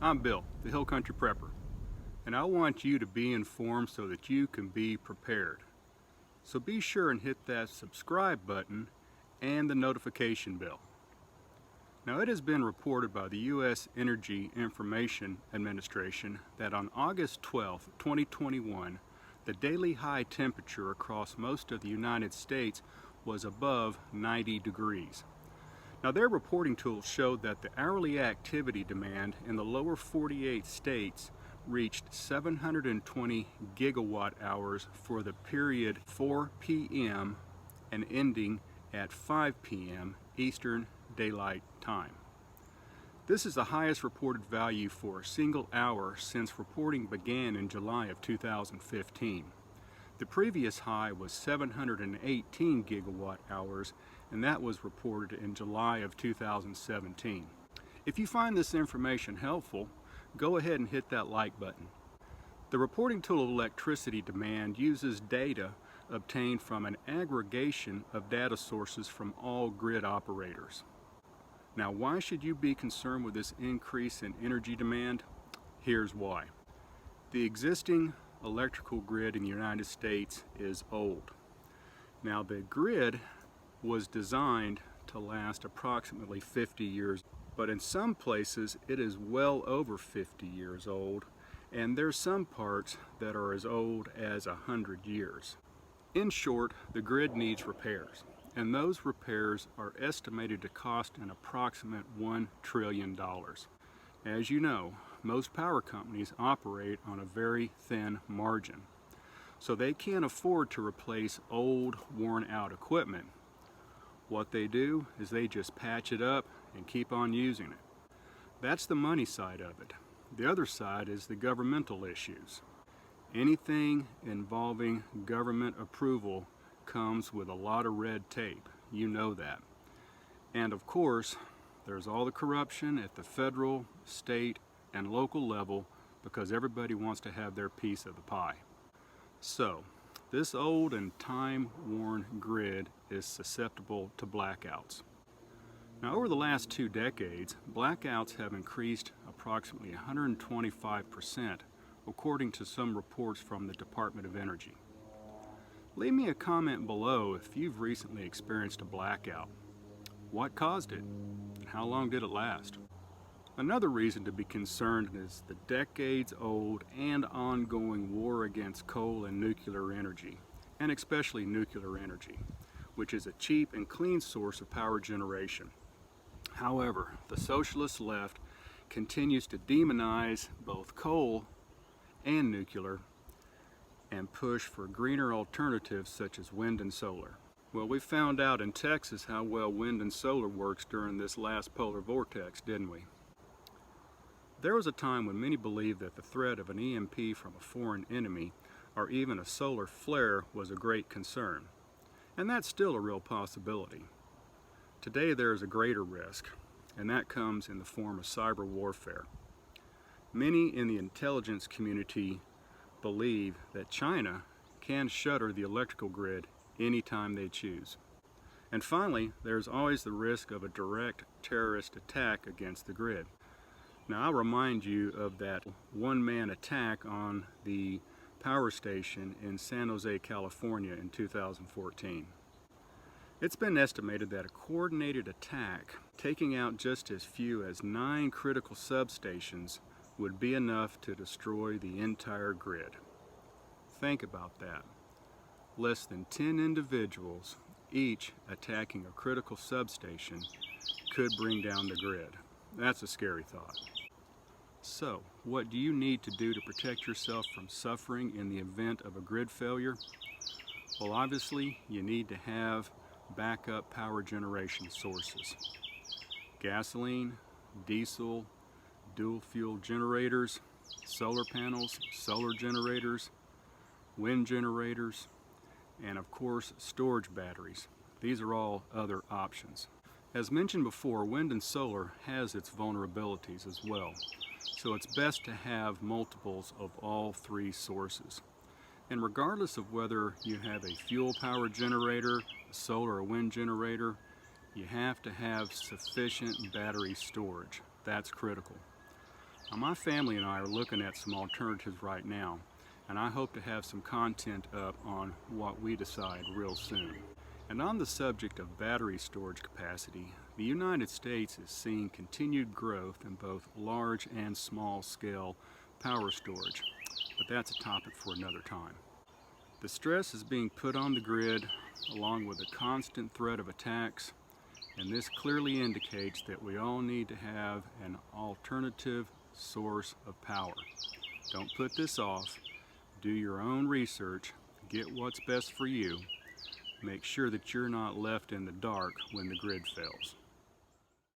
I'm Bill, the Hill Country Prepper, and I want you to be informed so that you can be prepared. So be sure and hit that subscribe button and the notification bell. Now, it has been reported by the U.S. Energy Information Administration that on August 12, 2021, the daily high temperature across most of the United States was above 90 degrees. Now, their reporting tools showed that the hourly activity demand in the lower 48 states reached 720 gigawatt hours for the period 4 p.m. and ending at 5 p.m. Eastern Daylight Time. This is the highest reported value for a single hour since reporting began in July of 2015. The previous high was 718 gigawatt hours, and that was reported in July of 2017. If you find this information helpful, go ahead and hit that like button. The reporting tool of electricity demand uses data obtained from an aggregation of data sources from all grid operators. Now, why should you be concerned with this increase in energy demand? Here's why. The existing electrical grid in the United States is old. Now, the grid was designed to last approximately 50 years, but in some places it is well over 50 years old, and there's some parts that are as old as 100 years. In short, the grid needs repairs, and those repairs are estimated to cost an approximate $1 trillion. As you know, most power companies operate on a very thin margin, so they can't afford to replace old, worn-out equipment. What they do is they just patch it up and keep on using it. That's the money side of it. The other side is the governmental issues. Anything involving government approval comes with a lot of red tape. You know that. And of course, there's all the corruption at the federal, state, and local level because everybody wants to have their piece of the pie. So, this old and time-worn grid is susceptible to blackouts. Now, over the last 2 decades, blackouts have increased approximately 125%, according to some reports from the Department of Energy. Leave me a comment below if you've recently experienced a blackout. What caused it? And how long did it last? Another reason to be concerned is the decades-old and ongoing war against coal and nuclear energy, and especially nuclear energy, which is a cheap and clean source of power generation. However, the socialist left continues to demonize both coal and nuclear and push for greener alternatives such as wind and solar. Well, we found out in Texas how well wind and solar works during this last polar vortex, didn't we? There was a time when many believed that the threat of an EMP from a foreign enemy or even a solar flare was a great concern, and that's still a real possibility. Today there is a greater risk, and that comes in the form of cyber warfare. Many in the intelligence community believe that China can shutter the electrical grid anytime they choose. And finally, there's always the risk of a direct terrorist attack against the grid. Now, I'll remind you of that one-man attack on the power station in San Jose, California in 2014. It's been estimated that a coordinated attack, taking out just as few as 9 critical substations, would be enough to destroy the entire grid. Think about that. Less than 10 individuals, each attacking a critical substation, could bring down the grid. That's a scary thought. So, what do you need to do to protect yourself from suffering in the event of a grid failure? Well, obviously, you need to have backup power generation sources. Gasoline, diesel, dual fuel generators, solar panels, solar generators, wind generators, and of course, storage batteries. These are all other options. As mentioned before, wind and solar has its vulnerabilities as well, so it's best to have multiples of all 3 sources. And regardless of whether you have a fuel power generator, a solar or wind generator, you have to have sufficient battery storage. That's critical. Now, my family and I are looking at some alternatives right now, and I hope to have some content up on what we decide real soon. And on the subject of battery storage capacity, the United States is seeing continued growth in both large and small scale power storage, but that's a topic for another time. The stress is being put on the grid along with the constant threat of attacks, and this clearly indicates that we all need to have an alternative source of power. Don't put this off. Do your own research, get what's best for you. Make sure that you're not left in the dark when the grid fails.